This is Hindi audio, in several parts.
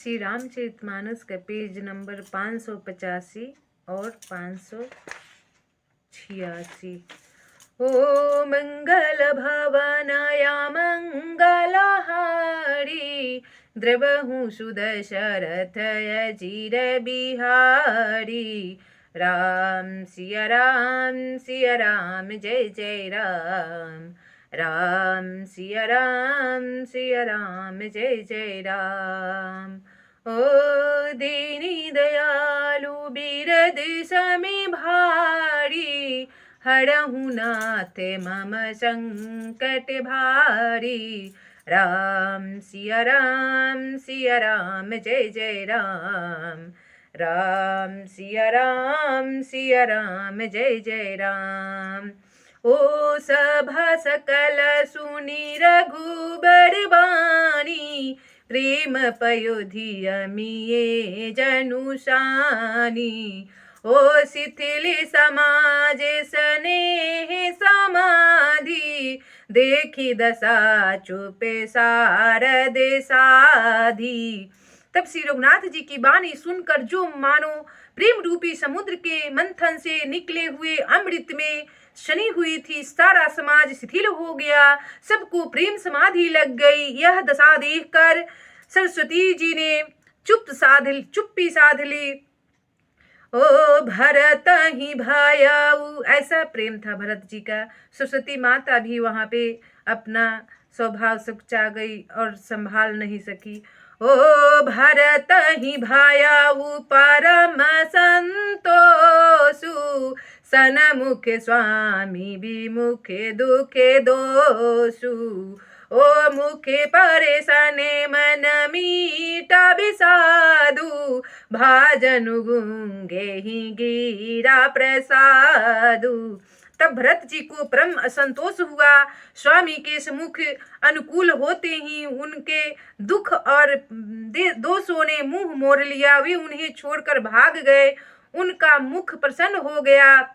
श्री रामचरितमानस का पेज नंबर 585 और 586। ओ मंगल भवनाया मंगलहारी, द्रवहु सुदशरथ अजीर बिहारी। राम सिया राम जय जय राम, राम सिया राम जय जय राम। ओ दीनी दयालु बिरद समी भारी, हरहु नाथ मम संकट भारी। राम सिया राम जय जय राम, राम सिया राम जय जय राम। ओ सभा सकल सुनी रघुबर बानी, प्रेम पयोधि अमिये जनुषानी। ओ शिथिल समाज स्नेह समाधि, देखी दशा चुपे सारद साधी। तब श्री रघुनाथ जी की वाणी सुनकर जो मानो प्रेम रूपी समुद्र के मंथन से निकले हुए अमृत में शनि हुई थी, सारा समाज शिथिल हो गया, सबको प्रेम समाधि लग गई। यह दशा देखकर सरस्वती जी ने चुप्पी साध ली। ओ भरत ही भायाऊ, ऐसा प्रेम था भरत जी का। सरस्वती माता भी वहां पे अपना स्वभाव सचा गई और संभाल नहीं सकी। ओ भरत ही भायाऊ परम संतोषु, सनमुख स्वामी विमुख दुखे दोषु। ओ मुखे परेशाने मन मीटा विषादु, भाजनु गुंगे ही गिरा प्रसादु। तब भरत जी को परम असंतोष हुआ। स्वामी के सम्मुख अनुकूल होते ही उनके दुख और दोषों ने मुंह मोड़ लिया, वे उन्हें छोड़कर भाग गए। उनका मुख प्रसन्न हो गया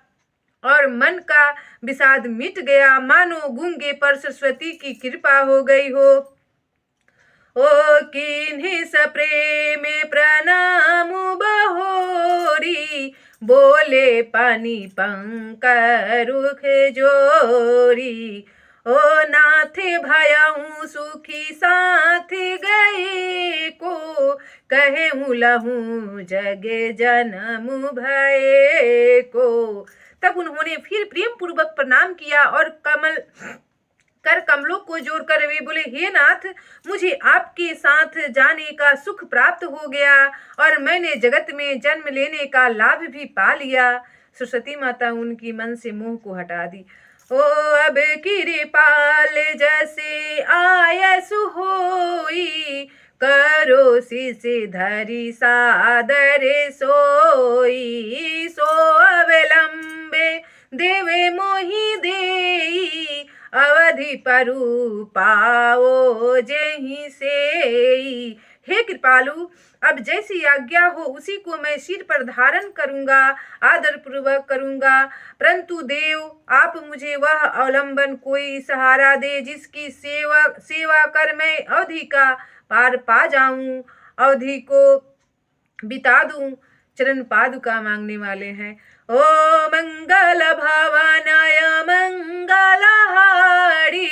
और मन का विषाद मिट गया, मानो गूंगे पर सरस्वती की कृपा हो गई हो। ओ किन्हीं सप्रेम प्रणाम बहोरी, बोले पानी पंकरुख जोरी। ओ नाथ भयहूँ सुखी साथ गए को, कहे लहूँ जग जन्म भय को। तब उन्होंने फिर प्रेम पूर्वक प्रणाम किया और कमलों को जोड़कर वे बोले, हे नाथ, मुझे आपके साथ जाने का सुख प्राप्त हो गया और मैंने जगत में जन्म लेने का लाभ भी पा लिया। सरस्वती माता उनकी मन से मोह को हटा दी। ओ अब कृपाल जैसे आयसु होई, करो शीश धरी सादर सोई। सो अवलंबे देवे मोहि देई, अवधि परु पाओ जेहि सेई। हे कृपालु, अब जैसी आज्ञा हो उसी को मैं सिर पर धारण करूंगा, आदर पूर्वक करूंगा। परंतु देव, आप मुझे वह अवलंबन कोई सहारा दे जिसकी सेवा कर मैं अवधि का पार पा जाऊं, अवधि को बिता दूं। चरण पादुका मांगने वाले हैं। ओ मंगल भवनाय मंगलहारी,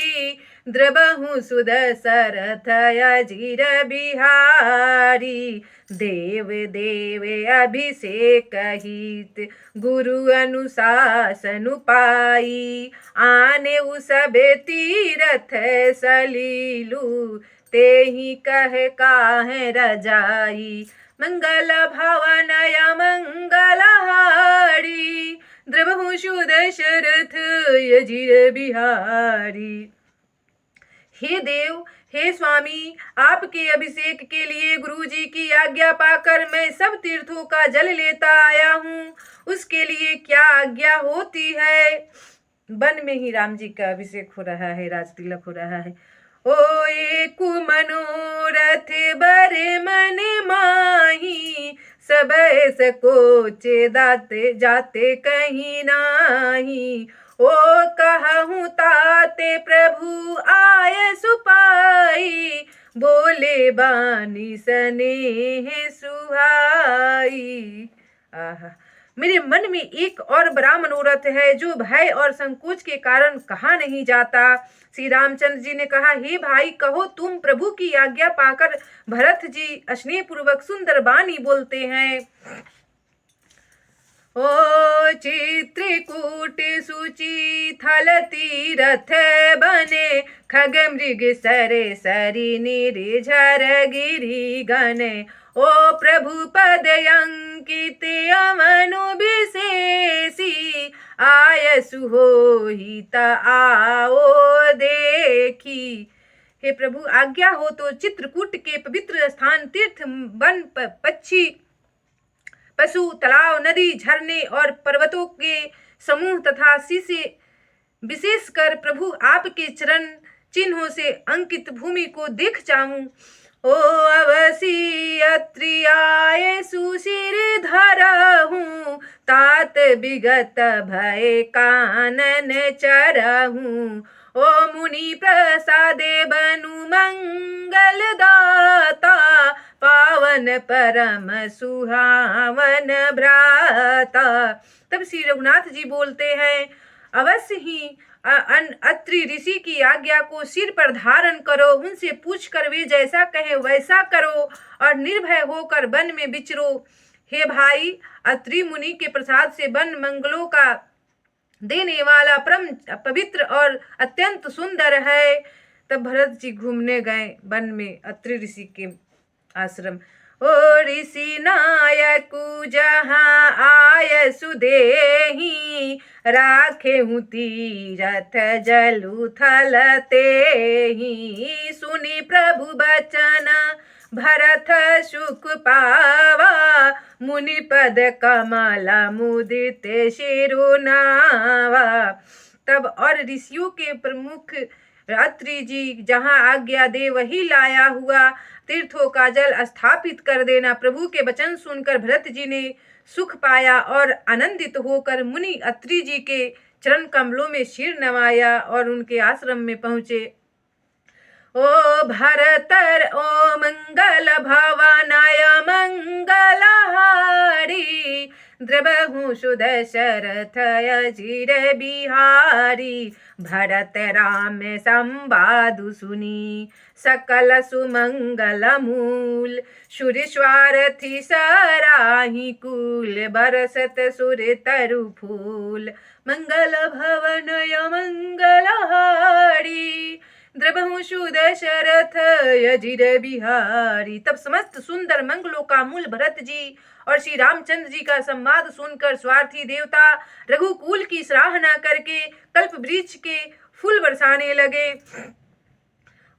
द्रवहु सुदशरथ अजीर बिहारी। देव देव अभिषेक हित, गुरु अनुशासन पाई। आने सबे तीरथ सलीलु, तेहि कह काहे रजाई। मंगल भवनाय मंगलहारी, द्रवहु सुदशरथ अजीर बिहारी। हे देव, हे स्वामी, आपके अभिषेक के लिए गुरु जी की आज्ञा पाकर मैं सब तीर्थों का जल लेता आया हूँ। उसके लिए क्या आज्ञा होती है? वन में ही राम जी का अभिषेक हो रहा है, राज तिलक हो रहा है। ओ एक मनोरथ बर मन माही, सब सकोचे दाते जाते कहीं नाही। ओ कहूँ ताते प्रभु आय सुपाई, बोले बानी स्नेह सुहाई। आहा, मेरे मन में एक और बड़ा मनोरथ है जो भय और संकोच के कारण कहा नहीं जाता। श्री रामचंद्र जी ने कहा, हे भाई, कहो तुम प्रभु की आज्ञा पाकर। भरत जी स्नेह पूर्वक सुंदर बानी बोलते हैं। ओ चित्रकूट सुचि थल तीरथ बने, खग मृग सरे सरी निर्झर गिरी गने। ओ प्रभु पद अंकित अमनु विशेषी, आयसु होहित आओ देखी। हे प्रभु, आज्ञा हो तो चित्रकूट के पवित्र स्थान, तीर्थ, वन, पक्षी, पशु, तालाब, नदी, झरने और पर्वतों के समूह तथा शीशे, विशेषकर प्रभु आपके चरण चिन्हों से अंकित भूमि को देख जाऊं। ओ अवसी अत्रि आए सुशिर धरहूं, तात विगत भय कानन चरहूं। ओ मुनि प्रसादे बनु मंगल दाता, पावन परम सुहावन भ्राता। तब श्री रघुनाथ जी बोलते हैं, अवश्य ही अत्रि ऋषि की आज्ञा को सिर पर धारण करो, उनसे पूछ कर वे जैसा कहे वैसा करो और निर्भय होकर वन में विचरो। हे भाई, अत्रि मुनि के प्रसाद से वन मंगलों का देने वाला परम पवित्र और अत्यंत सुंदर है। तब भरत जी घूमने गए वन में अत्रि ऋषि के आश्रम। ओ ऋषि नायक जहाँ आय सुदेही, राखे हूँ तीरथ जलु थल तेहि। सुनि प्रभु बचन भरत सुख पावा, मुनि पद कमल मुदित शिरुनावा। तब और ऋषियों के प्रमुख अत्रि जी जहाँ आज्ञा दे वही लाया हुआ तीर्थों का जल स्थापित कर देना। प्रभु के वचन सुनकर भरत जी ने सुख पाया और आनंदित होकर मुनि अत्रि जी के चरण कमलों में सिर नवाया और उनके आश्रम में पहुंचे। ओ भरतर ओ मंगल भवनय मंगलहारी, द्रवहु सुदशरथ अजिर बिहारी। भरत राम संवादु सुनी, सकल सुमंगल मूल। सुर स्वारथी सराही कुल, बरसत सुर तरु फूल। मंगल भवनय मंगलहारी, द्रवहु सुदशरथ अजिर बिहारी। तब समस्त सुंदर मंगलों का मूल भरत जी और श्री रामचंद्र जी का संवाद सुनकर स्वार्थी देवता रघुकुल की सराहना करके कल्प वृक्ष के फूल बरसाने लगे।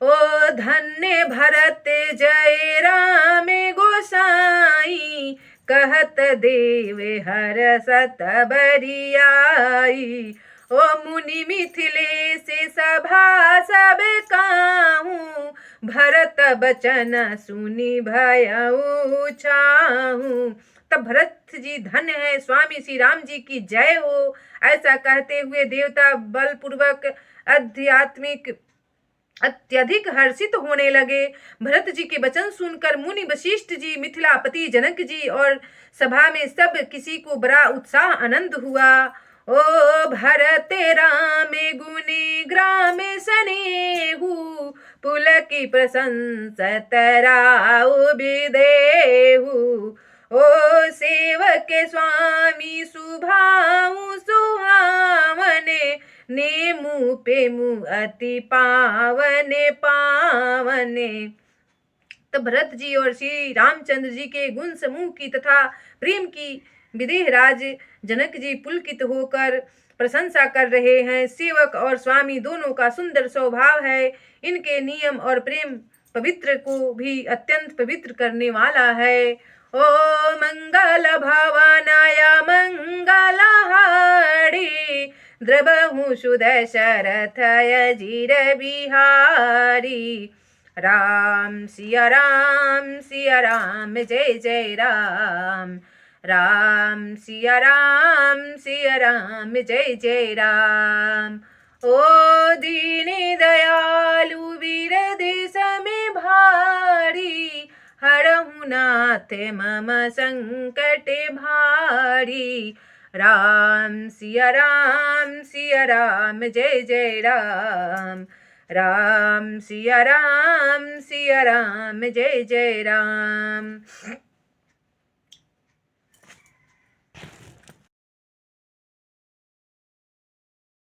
ओ धन्य भरत जय राम गोसाई, कहत देव हर सत बरियाई। ओ मुनि मिथिले से सभा सब काहूँ, भरत बचन सुनी भयउ छाहूँ। तब भरत जी धन्य है, स्वामी श्री राम जी की जय हो, ऐसा कहते हुए देवता बलपूर्वक आध्यात्मिक अत्यधिक हर्षित होने लगे। भरत जी के वचन सुनकर मुनि वशिष्ठ जी, मिथिलापति जनक जी और सभा में सब किसी को बड़ा उत्साह आनंद हुआ। ओ भरत राम गुणी ग्राम स्नेहु, पुलकी प्रशंसत राउ विदेहु। ओ सेवक स्वामी सुभाऊ सुहावने, नेमु पेमु अति पावने पावने। तो भरत जी और श्री रामचंद्र जी के गुण समूह की तथा प्रेम की विदेह राज जनक जी पुलकित होकर प्रशंसा कर रहे हैं। सेवक और स्वामी दोनों का सुंदर स्वभाव है। इनके नियम और प्रेम पवित्र को भी अत्यंत पवित्र करने वाला है। ओ मंगल भवनाय मंगलहारी, द्रवहु सुदशरथ अजिर बिहारी। राम सिया राम जय जय राम, राम सिया राम जय जय राम। ओ दीन दयालु विरद समय भारी, हरहु नाथ मम संकट भारी। राम सिया राम जय जय राम, राम सिया राम जय जय राम।